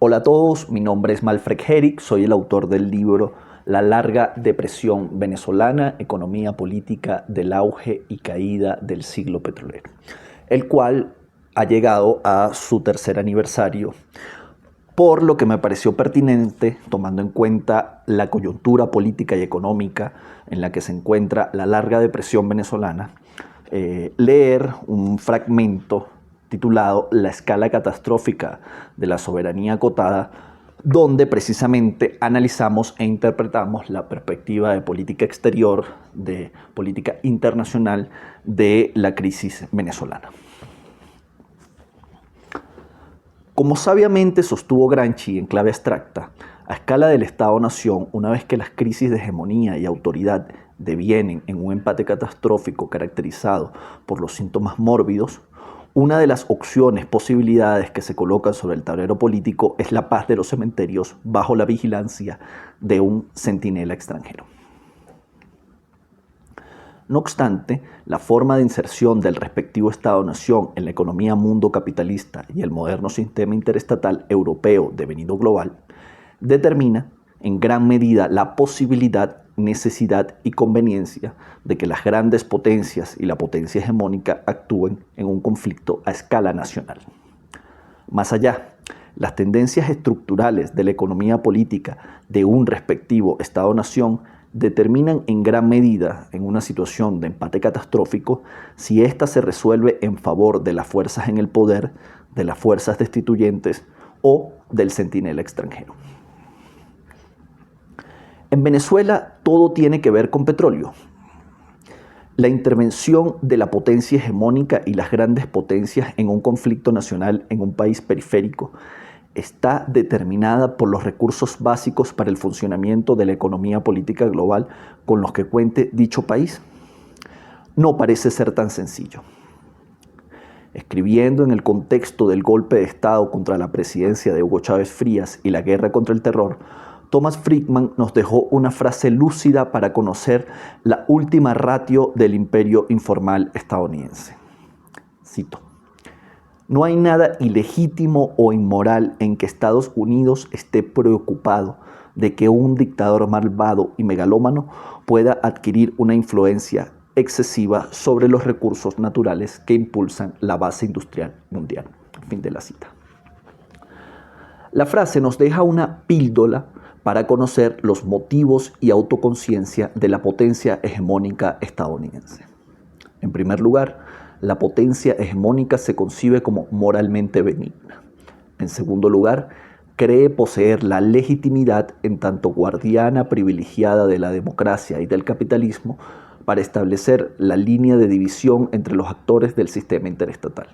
Hola a todos, mi nombre es Malfred Herik, soy el autor del libro La larga depresión venezolana, economía política del auge y caída del siglo petrolero, el cual ha llegado a su tercer aniversario, por lo que me pareció pertinente, tomando en cuenta la coyuntura política y económica en la que se encuentra la larga depresión venezolana, leer un fragmento titulado La escala catastrófica de la soberanía acotada, donde precisamente analizamos e interpretamos la perspectiva de política exterior, de política internacional de la crisis venezolana. Como sabiamente sostuvo Gramsci en clave abstracta, a escala del Estado-Nación, una vez que las crisis de hegemonía y autoridad devienen en un empate catastrófico caracterizado por los síntomas mórbidos, una de las posibilidades que se colocan sobre el tablero político es la paz de los cementerios bajo la vigilancia de un centinela extranjero. No obstante, la forma de inserción del respectivo Estado-Nación en la economía mundo capitalista y el moderno sistema interestatal europeo devenido global determina en gran medida la posibilidad, necesidad y conveniencia de que las grandes potencias y la potencia hegemónica actúen en un conflicto a escala nacional. Más allá, las tendencias estructurales de la economía política de un respectivo Estado-Nación determinan en gran medida, en una situación de empate catastrófico, si ésta se resuelve en favor de las fuerzas en el poder, de las fuerzas destituyentes o del centinela extranjero. En Venezuela todo tiene que ver con petróleo. La intervención de la potencia hegemónica y las grandes potencias en un conflicto nacional en un país periférico está determinada por los recursos básicos para el funcionamiento de la economía política global con los que cuente dicho país. No parece ser tan sencillo. Escribiendo en el contexto del golpe de Estado contra la presidencia de Hugo Chávez Frías y la guerra contra el terror, Thomas Friedman nos dejó una frase lúcida para conocer la última ratio del imperio informal estadounidense. Cito: no hay nada ilegítimo o inmoral en que Estados Unidos esté preocupado de que un dictador malvado y megalómano pueda adquirir una influencia excesiva sobre los recursos naturales que impulsan la base industrial mundial. Fin de la cita. La frase nos deja una píldora para conocer los motivos y autoconciencia de la potencia hegemónica estadounidense. En primer lugar, la potencia hegemónica se concibe como moralmente benigna. En segundo lugar, cree poseer la legitimidad en tanto guardiana privilegiada de la democracia y del capitalismo para establecer la línea de división entre los actores del sistema interestatal.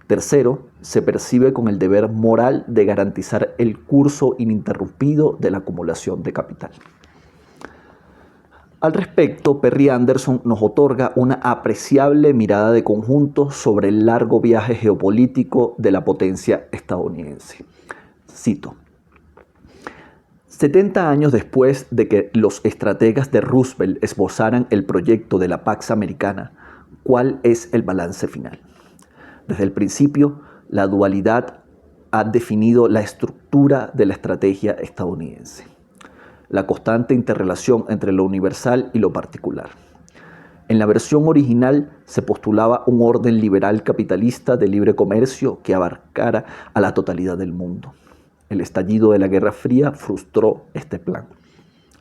Tercero, se percibe con el deber moral de garantizar el curso ininterrumpido de la acumulación de capital. Al respecto, Perry Anderson nos otorga una apreciable mirada de conjunto sobre el largo viaje geopolítico de la potencia estadounidense. Cito: 70 años después de que los estrategas de Roosevelt esbozaran el proyecto de la Pax Americana, ¿cuál es el balance final? Desde el principio, la dualidad ha definido la estructura de la estrategia estadounidense. La constante interrelación entre lo universal y lo particular. En la versión original se postulaba un orden liberal capitalista de libre comercio que abarcara a la totalidad del mundo. El estallido de la Guerra Fría frustró este plan.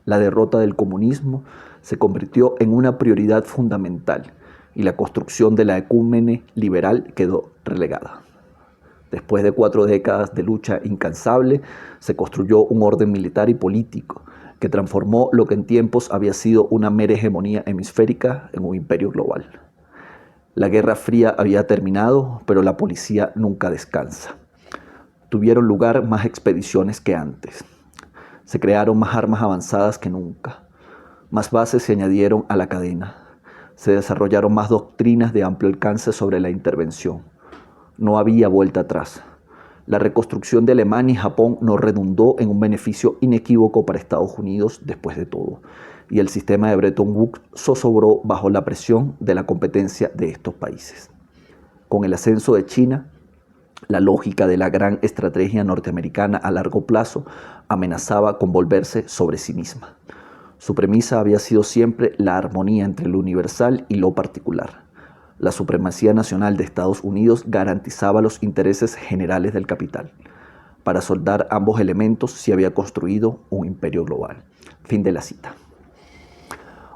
La derrota del comunismo se convirtió en una prioridad fundamental y la construcción de la ecúmene liberal quedó relegada. Después de 4 décadas de lucha incansable, se construyó un orden militar y político que transformó lo que en tiempos había sido una mera hegemonía hemisférica en un imperio global. La Guerra Fría había terminado, pero la policía nunca descansa. Tuvieron lugar más expediciones que antes. Se crearon más armas avanzadas que nunca. Más bases se añadieron a la cadena. Se desarrollaron más doctrinas de amplio alcance sobre la intervención. No había vuelta atrás. La reconstrucción de Alemania y Japón no redundó en un beneficio inequívoco para Estados Unidos después de todo, y el sistema de Bretton Woods zozobró bajo la presión de la competencia de estos países. Con el ascenso de China, La lógica de la gran estrategia norteamericana a largo plazo amenazaba con volverse sobre sí misma. Su premisa había sido siempre la armonía entre lo universal y lo particular. La supremacía nacional de Estados Unidos garantizaba los intereses generales del capital. Para soldar ambos elementos se había construido un imperio global. Fin de la cita.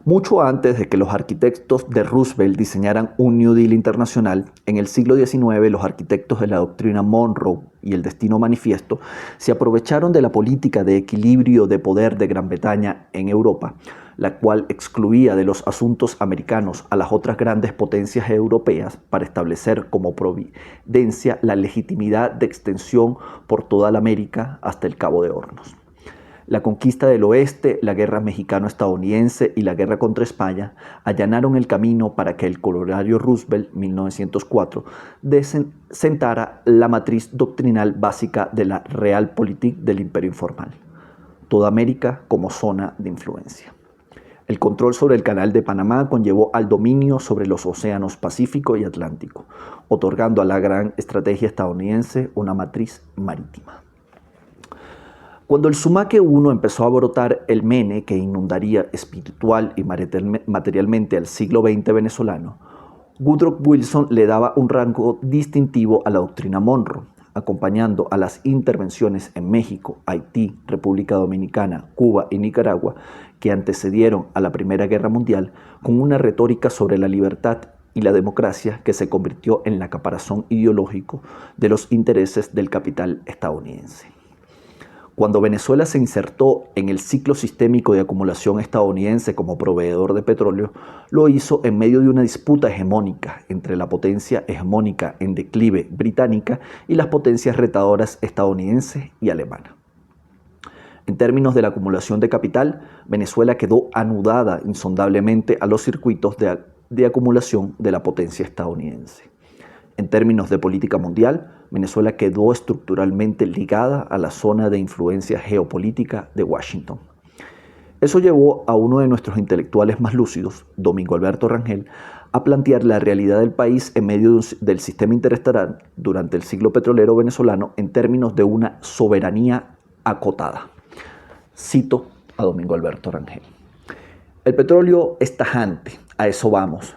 Mucho antes de que los arquitectos de Roosevelt diseñaran un New Deal internacional, en el siglo XIX los arquitectos de la doctrina Monroe y el Destino Manifiesto se aprovecharon de la política de equilibrio de poder de Gran Bretaña en Europa, la cual excluía de los asuntos americanos a las otras grandes potencias europeas para establecer como providencia la legitimidad de extensión por toda la América hasta el Cabo de Hornos. La conquista del oeste, la guerra mexicano-estadounidense y la guerra contra España allanaron el camino para que el colorario Roosevelt, 1904, sentara la matriz doctrinal básica de la Realpolitik del Imperio Informal. Toda América como zona de influencia. El control sobre el Canal de Panamá conllevó al dominio sobre los océanos Pacífico y Atlántico, otorgando a la gran estrategia estadounidense una matriz marítima. Cuando el Sumaque I empezó a brotar el mene que inundaría espiritual y materialmente al siglo XX venezolano, Woodrow Wilson le daba un rango distintivo a la doctrina Monroe, acompañando a las intervenciones en México, Haití, República Dominicana, Cuba y Nicaragua que antecedieron a la Primera Guerra Mundial con una retórica sobre la libertad y la democracia que se convirtió en la caparazón ideológico de los intereses del capital estadounidense. Cuando Venezuela se insertó en el ciclo sistémico de acumulación estadounidense como proveedor de petróleo, lo hizo en medio de una disputa hegemónica entre la potencia hegemónica en declive británica y las potencias retadoras estadounidense y alemana. En términos de la acumulación de capital, Venezuela quedó anudada insondablemente a los circuitos de acumulación de la potencia estadounidense. En términos de política mundial, Venezuela quedó estructuralmente ligada a la zona de influencia geopolítica de Washington. Eso llevó a uno de nuestros intelectuales más lúcidos, Domingo Alberto Rangel, a plantear la realidad del país en medio del sistema interestatal durante el siglo petrolero venezolano en términos de una soberanía acotada. Cito a Domingo Alberto Rangel. El petróleo es tajante, a eso vamos.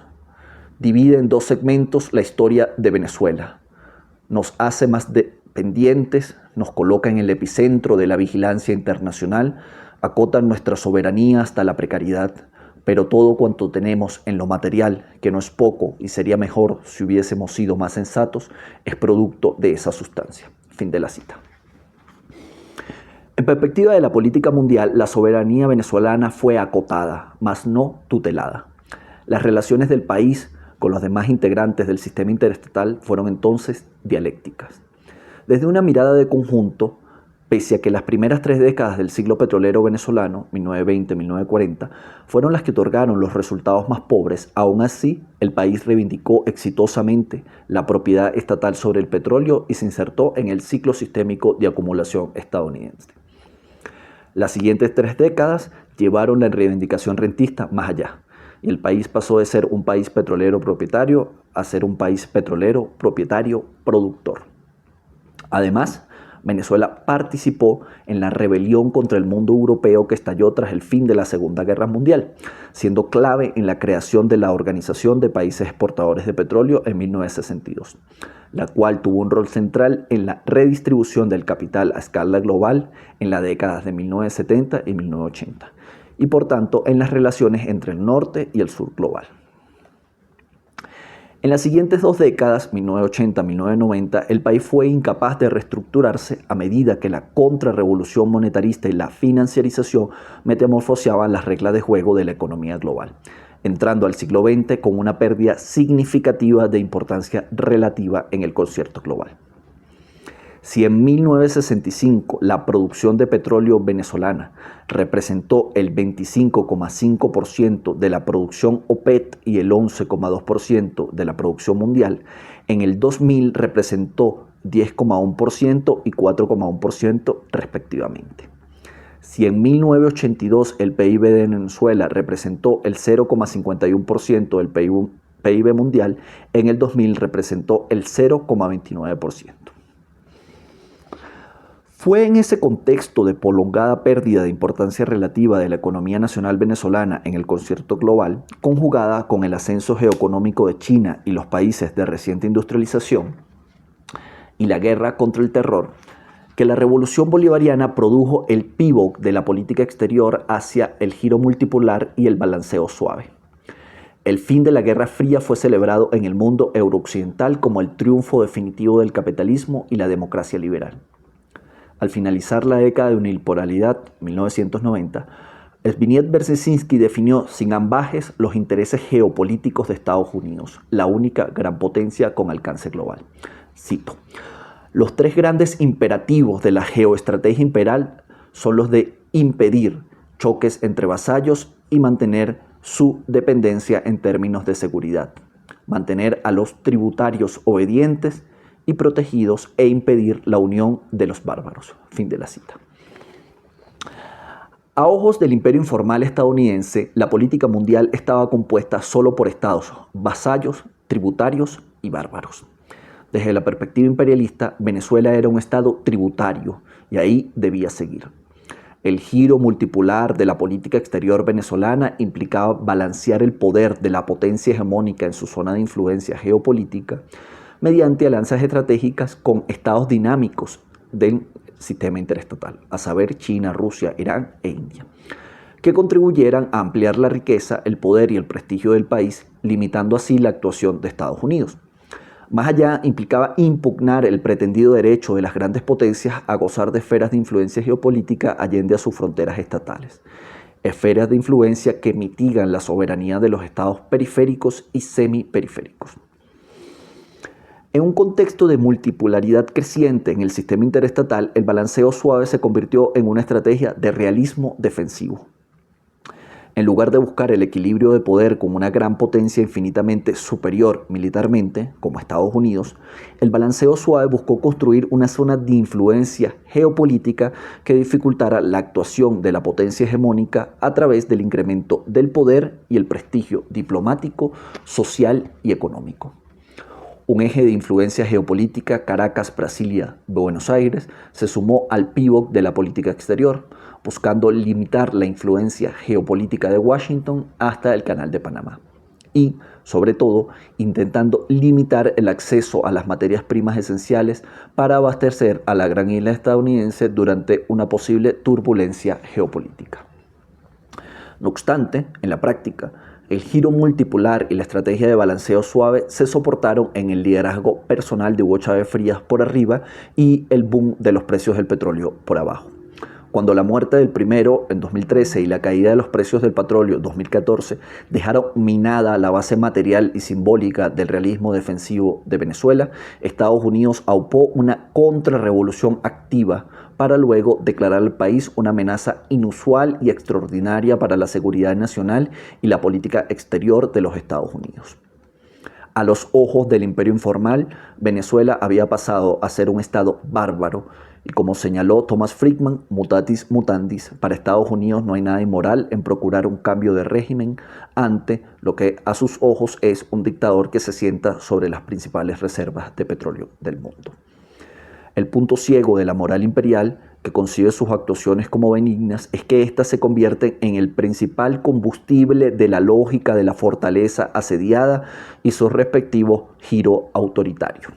Divide en dos segmentos la historia de Venezuela. Nos hace más dependientes, nos coloca en el epicentro de la vigilancia internacional, acota nuestra soberanía hasta la precariedad, pero todo cuanto tenemos en lo material, que no es poco y sería mejor si hubiésemos sido más sensatos, es producto de esa sustancia. Fin de la cita. En perspectiva de la política mundial, la soberanía venezolana fue acotada, mas no tutelada. Las relaciones del país con los demás integrantes del sistema interestatal fueron entonces dialécticas. Desde una mirada de conjunto, pese a que las primeras 3 décadas del siglo petrolero venezolano, 1920-1940, fueron las que otorgaron los resultados más pobres, aún así el país reivindicó exitosamente la propiedad estatal sobre el petróleo y se insertó en el ciclo sistémico de acumulación estadounidense. Las siguientes 3 décadas llevaron la reivindicación rentista más allá, y el país pasó de ser un país petrolero propietario a ser un país petrolero propietario productor. Además, Venezuela participó en la rebelión contra el mundo europeo que estalló tras el fin de la Segunda Guerra Mundial, siendo clave en la creación de la Organización de Países Exportadores de Petróleo en 1962, la cual tuvo un rol central en la redistribución del capital a escala global en las décadas de 1970 y 1980. Y por tanto en las relaciones entre el norte y el sur global. En las siguientes 2 décadas, 1980-1990, el país fue incapaz de reestructurarse a medida que la contrarrevolución monetarista y la financiarización metamorfoseaban las reglas de juego de la economía global, entrando al siglo XX con una pérdida significativa de importancia relativa en el concierto global. Si en 1965 la producción de petróleo venezolana representó el 25,5% de la producción OPEC y el 11,2% de la producción mundial, en el 2000 representó 10,1% y 4,1% respectivamente. Si en 1982 el PIB de Venezuela representó el 0,51% del PIB mundial, en el 2000 representó el 0,29%. Fue en ese contexto de prolongada pérdida de importancia relativa de la economía nacional venezolana en el concierto global, conjugada con el ascenso geoeconómico de China y los países de reciente industrialización y la guerra contra el terror, que la revolución bolivariana produjo el pivot de la política exterior hacia el giro multipolar y el balanceo suave. El fin de la Guerra Fría fue celebrado en el mundo eurooccidental como el triunfo definitivo del capitalismo y la democracia liberal. Al finalizar la década de unipolaridad, 1990, Zbigniew Brzezinski definió sin ambages los intereses geopolíticos de Estados Unidos, la única gran potencia con alcance global. Cito: los tres grandes imperativos de la geoestrategia imperial son los de impedir choques entre vasallos y mantener su dependencia en términos de seguridad, mantener a los tributarios obedientes y protegidos e impedir la unión de los bárbaros. Fin de la cita. A ojos del imperio informal estadounidense, la política mundial estaba compuesta solo por estados vasallos, tributarios y bárbaros. Desde la perspectiva imperialista, Venezuela era un estado tributario y ahí debía seguir. El giro multipolar de la política exterior venezolana implicaba balancear el poder de la potencia hegemónica en su zona de influencia geopolítica mediante alianzas estratégicas con estados dinámicos del sistema interestatal, a saber China, Rusia, Irán e India, que contribuyeran a ampliar la riqueza, el poder y el prestigio del país, limitando así la actuación de Estados Unidos. Más allá, implicaba impugnar el pretendido derecho de las grandes potencias a gozar de esferas de influencia geopolítica allende a sus fronteras estatales, esferas de influencia que mitigan la soberanía de los estados periféricos y semiperiféricos. En un contexto de multipolaridad creciente en el sistema interestatal, el balanceo suave se convirtió en una estrategia de realismo defensivo. En lugar de buscar el equilibrio de poder con una gran potencia infinitamente superior militarmente, como Estados Unidos, el balanceo suave buscó construir una zona de influencia geopolítica que dificultara la actuación de la potencia hegemónica a través del incremento del poder y el prestigio diplomático, social y económico. Un eje de influencia geopolítica, Caracas, Brasilia, Buenos Aires, se sumó al pívot de la política exterior, buscando limitar la influencia geopolítica de Washington hasta el Canal de Panamá y, sobre todo, intentando limitar el acceso a las materias primas esenciales para abastecer a la gran isla estadounidense durante una posible turbulencia geopolítica. No obstante, en la práctica, el giro multipolar y la estrategia de balanceo suave se soportaron en el liderazgo personal de Hugo Chávez Frías por arriba y el boom de los precios del petróleo por abajo. Cuando la muerte del primero en 2013 y la caída de los precios del petróleo en 2014 dejaron minada la base material y simbólica del realismo defensivo de Venezuela, Estados Unidos aupó una contrarrevolución activa para luego declarar al país una amenaza inusual y extraordinaria para la seguridad nacional y la política exterior de los Estados Unidos. A los ojos del imperio informal, Venezuela había pasado a ser un estado bárbaro y, como señaló Thomas Friedman, mutatis mutandis, para Estados Unidos no hay nada inmoral en procurar un cambio de régimen ante lo que a sus ojos es un dictador que se sienta sobre las principales reservas de petróleo del mundo. El punto ciego de la moral imperial, que concibe sus actuaciones como benignas, es que éstas se convierten en el principal combustible de la lógica de la fortaleza asediada y su respectivo giro autoritario.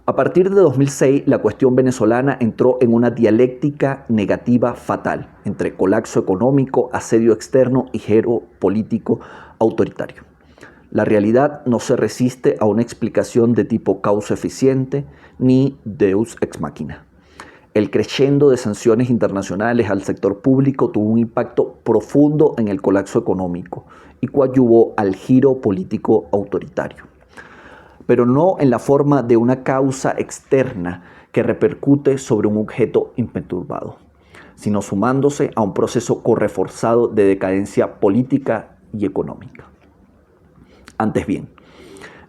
A partir de 2006, la cuestión venezolana entró en una dialéctica negativa fatal entre colapso económico, asedio externo y giro político autoritario. La realidad no se resiste a una explicación de tipo causa eficiente ni deus ex machina. El crescendo de sanciones internacionales al sector público tuvo un impacto profundo en el colapso económico y coadyuvó al giro político autoritario, pero no en la forma de una causa externa que repercute sobre un objeto imperturbado, sino sumándose a un proceso correforzado de decadencia política y económica. Antes bien,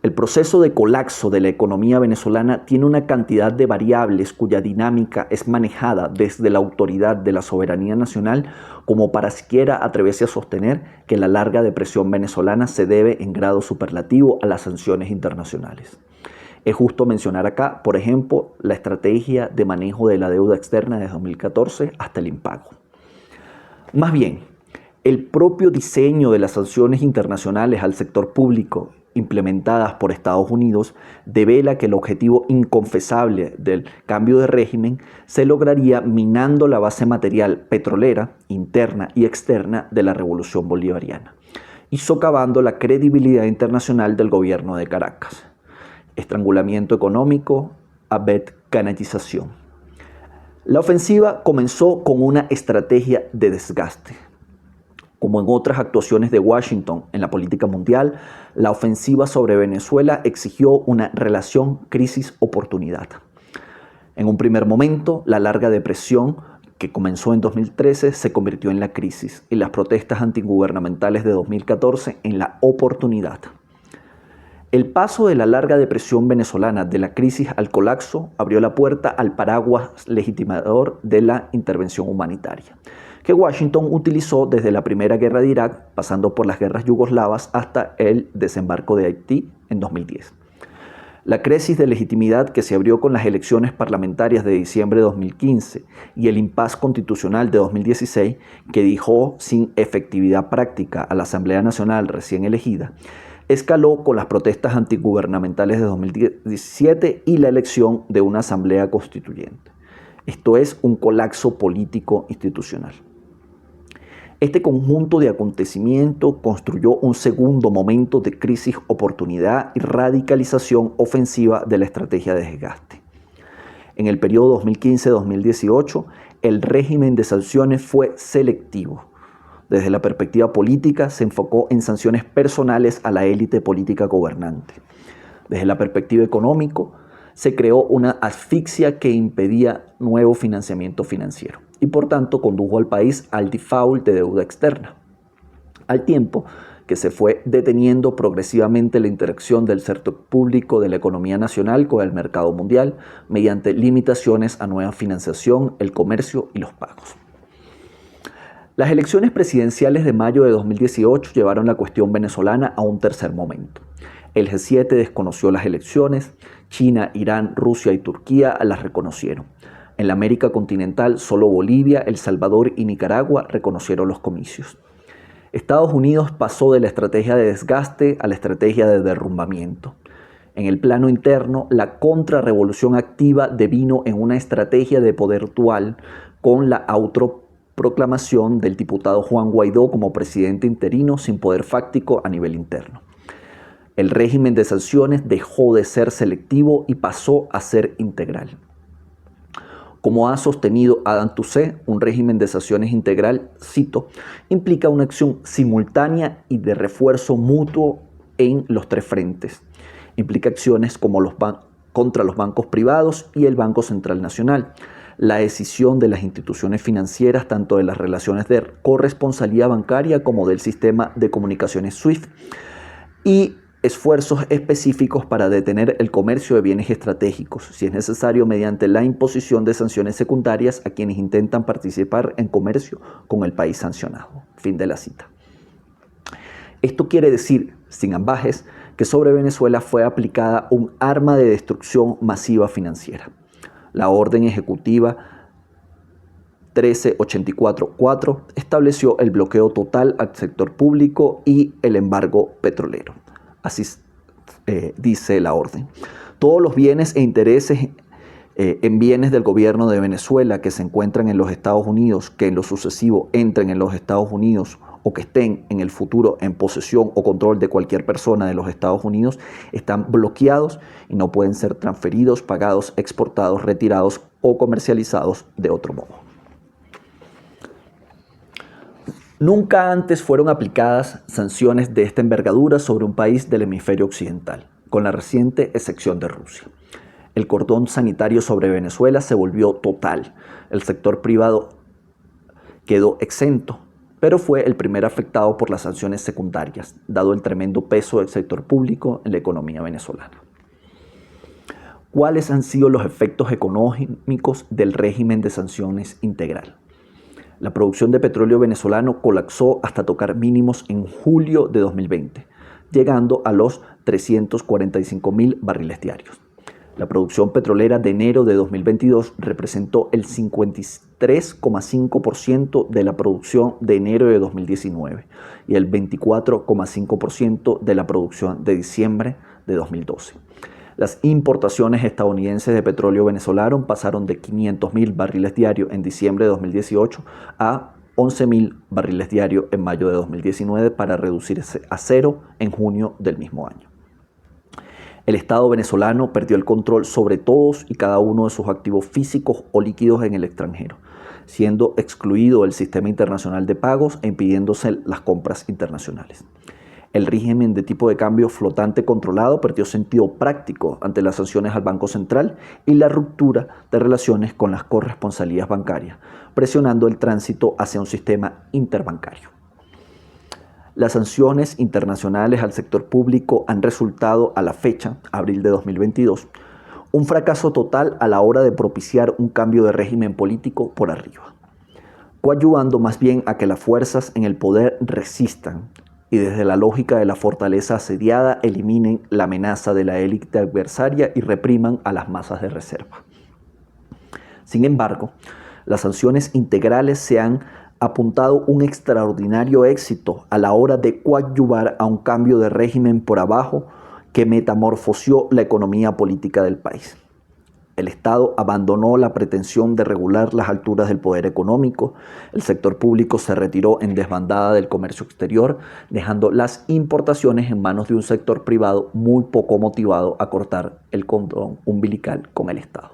el proceso de colapso de la economía venezolana tiene una cantidad de variables cuya dinámica es manejada desde la autoridad de la soberanía nacional como para siquiera atreverse a sostener que la larga depresión venezolana se debe en grado superlativo a las sanciones internacionales. Es justo mencionar acá, por ejemplo, la estrategia de manejo de la deuda externa de 2014 hasta el impago. Más bien, el propio diseño de las sanciones internacionales al sector público implementadas por Estados Unidos devela que el objetivo inconfesable del cambio de régimen se lograría minando la base material petrolera, interna y externa de la revolución bolivariana y socavando la credibilidad internacional del gobierno de Caracas. Estrangulamiento económico, americanización. La ofensiva comenzó con una estrategia de desgaste. Como en otras actuaciones de Washington en la política mundial, la ofensiva sobre Venezuela exigió una relación crisis-oportunidad. En un primer momento, la larga depresión que comenzó en 2013 se convirtió en la crisis y las protestas antigubernamentales de 2014 en la oportunidad. El paso de la larga depresión venezolana de la crisis al colapso abrió la puerta al paraguas legitimador de la intervención humanitaria, que Washington utilizó desde la Primera Guerra de Irak, pasando por las guerras yugoslavas hasta el desembarco de Haití en 2010. La crisis de legitimidad que se abrió con las elecciones parlamentarias de diciembre de 2015 y el impasse constitucional de 2016, que dejó sin efectividad práctica a la Asamblea Nacional recién elegida, escaló con las protestas antigubernamentales de 2017 y la elección de una asamblea constituyente. Esto es un colapso político institucional. Este conjunto de acontecimientos construyó un segundo momento de crisis, oportunidad y radicalización ofensiva de la estrategia de desgaste. En el periodo 2015-2018, el régimen de sanciones fue selectivo. Desde la perspectiva política, se enfocó en sanciones personales a la élite política gobernante. Desde la perspectiva económica, se creó una asfixia que impedía nuevo financiamiento financiero y por tanto condujo al país al default de deuda externa, al tiempo que se fue deteniendo progresivamente la interacción del sector público de la economía nacional con el mercado mundial mediante limitaciones a nueva financiación, el comercio y los pagos. Las elecciones presidenciales de mayo de 2018 llevaron la cuestión venezolana a un tercer momento. El G7 desconoció las elecciones, China, Irán, Rusia y Turquía las reconocieron. En la América continental, solo Bolivia, El Salvador y Nicaragua reconocieron los comicios. Estados Unidos pasó de la estrategia de desgaste a la estrategia de derrumbamiento. En el plano interno, la contrarrevolución activa devino en una estrategia de poder dual con la autoproclamación del diputado Juan Guaidó como presidente interino sin poder fáctico a nivel interno. El régimen de sanciones dejó de ser selectivo y pasó a ser integral. Como ha sostenido Adam Toucet, un régimen de sanciones integral, cito, implica una acción simultánea y de refuerzo mutuo en los tres frentes. Implica acciones como contra los bancos privados y el Banco Central Nacional, la decisión de las instituciones financieras, tanto de las relaciones de corresponsabilidad bancaria como del sistema de comunicaciones SWIFT, y esfuerzos específicos para detener el comercio de bienes estratégicos, si es necesario mediante la imposición de sanciones secundarias a quienes intentan participar en comercio con el país sancionado. Fin de la cita. Esto quiere decir, sin ambajes, que sobre Venezuela fue aplicada un arma de destrucción masiva financiera. La orden ejecutiva 1384-4 estableció el bloqueo total al sector público y el embargo petrolero. Así dice la orden. Todos los bienes e intereses en bienes del gobierno de Venezuela que se encuentran en los Estados Unidos, que en lo sucesivo entren en los Estados Unidos o que estén en el futuro en posesión o control de cualquier persona de los Estados Unidos, están bloqueados y no pueden ser transferidos, pagados, exportados, retirados o comercializados de otro modo. Nunca antes fueron aplicadas sanciones de esta envergadura sobre un país del hemisferio occidental, con la reciente excepción de Rusia. El cordón sanitario sobre Venezuela se volvió total. El sector privado quedó exento, pero fue el primer afectado por las sanciones secundarias, dado el tremendo peso del sector público en la economía venezolana. ¿Cuáles han sido los efectos económicos del régimen de sanciones integral? La producción de petróleo venezolano colapsó hasta tocar mínimos en julio de 2020, llegando a los 345.000 barriles diarios. La producción petrolera de enero de 2022 representó el 53,5% de la producción de enero de 2019 y el 24,5% de la producción de diciembre de 2012. Las importaciones estadounidenses de petróleo venezolano pasaron de 500.000 barriles diarios en diciembre de 2018 a 11.000 barriles diarios en mayo de 2019 para reducirse a cero en junio del mismo año. El Estado venezolano perdió el control sobre todos y cada uno de sus activos físicos o líquidos en el extranjero, siendo excluido del sistema internacional de pagos e impidiéndose las compras internacionales. El régimen de tipo de cambio flotante controlado perdió sentido práctico ante las sanciones al Banco Central y la ruptura de relaciones con las corresponsalías bancarias, presionando el tránsito hacia un sistema interbancario. Las sanciones internacionales al sector público han resultado a la fecha, abril de 2022, un fracaso total a la hora de propiciar un cambio de régimen político por arriba, coadyuvando más bien a que las fuerzas en el poder resistan y desde la lógica de la fortaleza asediada eliminen la amenaza de la élite adversaria y repriman a las masas de reserva. Sin embargo, las sanciones integrales se han apuntado un extraordinario éxito a la hora de coadyuvar a un cambio de régimen por abajo que metamorfoseó la economía política del país. El Estado abandonó la pretensión de regular las alturas del poder económico, el sector público se retiró en desbandada del comercio exterior, dejando las importaciones en manos de un sector privado muy poco motivado a cortar el cordón umbilical con el Estado.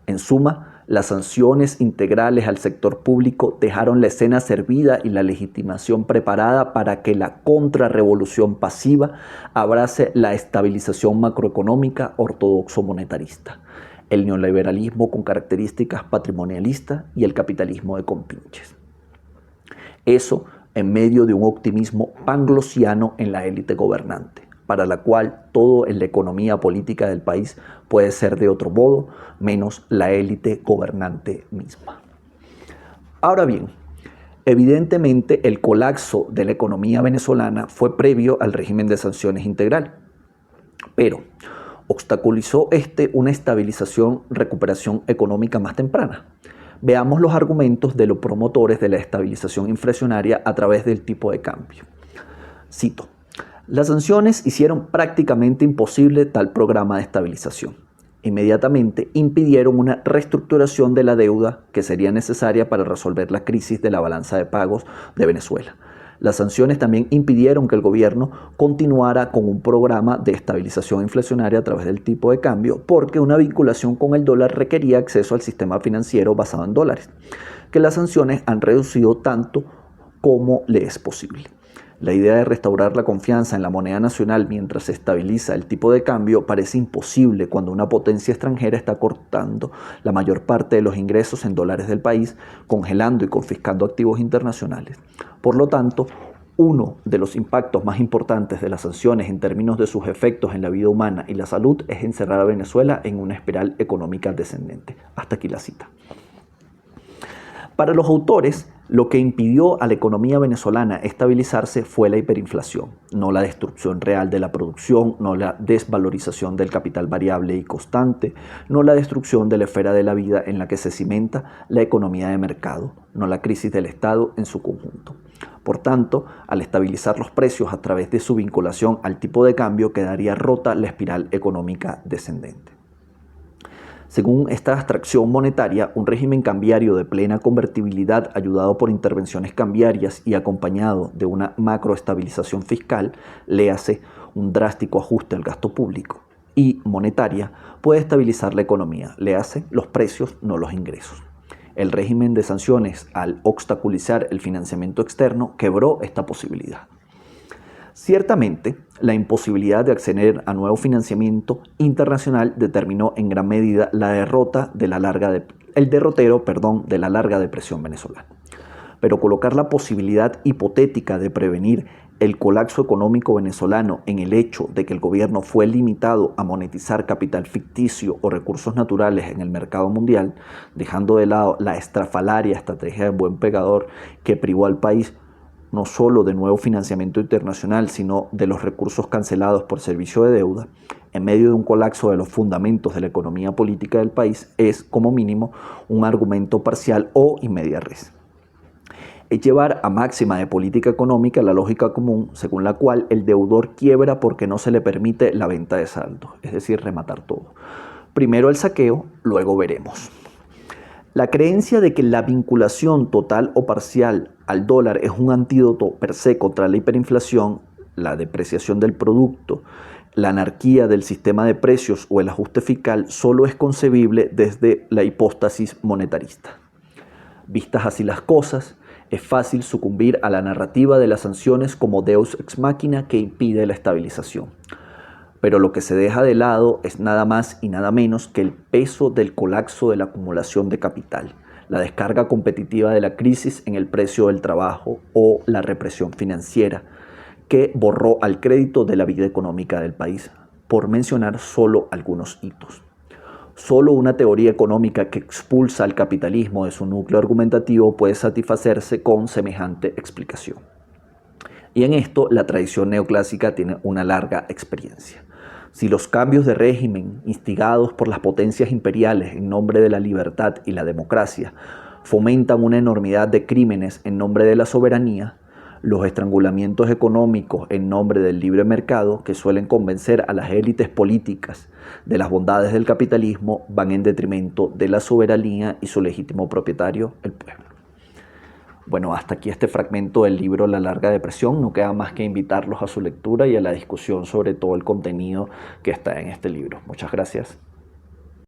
En suma, las sanciones integrales al sector público dejaron la escena servida y la legitimación preparada para que la contrarrevolución pasiva abrace la estabilización macroeconómica ortodoxo-monetarista, el neoliberalismo con características patrimonialistas y el capitalismo de compinches. Eso en medio de un optimismo panglosiano en la élite gobernante, para la cual todo en la economía política del país puede ser de otro modo, menos la élite gobernante misma. Ahora bien, evidentemente el colapso de la economía venezolana fue previo al régimen de sanciones integral, pero obstaculizó una recuperación económica más temprana. Veamos los argumentos de los promotores de la estabilización inflacionaria a través del tipo de cambio. Cito: las sanciones hicieron prácticamente imposible tal programa de estabilización. Inmediatamente impidieron una reestructuración de la deuda que sería necesaria para resolver la crisis de la balanza de pagos de Venezuela. Las sanciones también impidieron que el gobierno continuara con un programa de estabilización inflacionaria a través del tipo de cambio, porque una vinculación con el dólar requería acceso al sistema financiero basado en dólares, que las sanciones han reducido tanto como le es posible. La idea de restaurar la confianza en la moneda nacional mientras se estabiliza el tipo de cambio parece imposible cuando una potencia extranjera está cortando la mayor parte de los ingresos en dólares del país, congelando y confiscando activos internacionales. Por lo tanto, uno de los impactos más importantes de las sanciones en términos de sus efectos en la vida humana y la salud es encerrar a Venezuela en una espiral económica descendente. Hasta aquí la cita. Para los autores, lo que impidió a la economía venezolana estabilizarse fue la hiperinflación, no la destrucción real de la producción, no la desvalorización del capital variable y constante, no la destrucción de la esfera de la vida en la que se cimenta la economía de mercado, no la crisis del Estado en su conjunto. Por tanto, al estabilizar los precios a través de su vinculación al tipo de cambio, quedaría rota la espiral económica descendente. Según esta abstracción monetaria, un régimen cambiario de plena convertibilidad ayudado por intervenciones cambiarias y acompañado de una macroestabilización fiscal, léase un drástico ajuste al gasto público, y monetaria, puede estabilizar la economía, léase los precios, no los ingresos. El régimen de sanciones, al obstaculizar el financiamiento externo, quebró esta posibilidad. Ciertamente, la imposibilidad de acceder a nuevo financiamiento internacional determinó en gran medida el derrotero de la larga depresión venezolana. Pero colocar la posibilidad hipotética de prevenir el colapso económico venezolano en el hecho de que el gobierno fue limitado a monetizar capital ficticio o recursos naturales en el mercado mundial, dejando de lado la estrafalaria estrategia de buen pegador que privó al país no solo de nuevo financiamiento internacional, sino de los recursos cancelados por servicio de deuda, en medio de un colapso de los fundamentos de la economía política del país es, como mínimo, un argumento parcial o in media res. Es llevar a máxima de política económica la lógica común según la cual el deudor quiebra porque no se le permite la venta de saldos, es decir, rematar todo. Primero el saqueo, luego veremos. La creencia de que la vinculación total o parcial al dólar es un antídoto per se contra la hiperinflación, la depreciación del producto, la anarquía del sistema de precios o el ajuste fiscal solo es concebible desde la hipóstasis monetarista. Vistas así las cosas, es fácil sucumbir a la narrativa de las sanciones como Deus ex machina que impide la estabilización. Pero lo que se deja de lado es nada más y nada menos que el peso del colapso de la acumulación de capital, la descarga competitiva de la crisis en el precio del trabajo o la represión financiera que borró al crédito de la vida económica del país, por mencionar solo algunos hitos. Solo una teoría económica que expulsa al capitalismo de su núcleo argumentativo puede satisfacerse con semejante explicación. Y en esto la tradición neoclásica tiene una larga experiencia. Si los cambios de régimen instigados por las potencias imperiales en nombre de la libertad y la democracia fomentan una enormidad de crímenes en nombre de la soberanía, los estrangulamientos económicos en nombre del libre mercado que suelen convencer a las élites políticas de las bondades del capitalismo van en detrimento de la soberanía y su legítimo propietario, el pueblo. Bueno, hasta aquí este fragmento del libro La Larga Depresión. No queda más que invitarlos a su lectura y a la discusión sobre todo el contenido que está en este libro. Muchas gracias.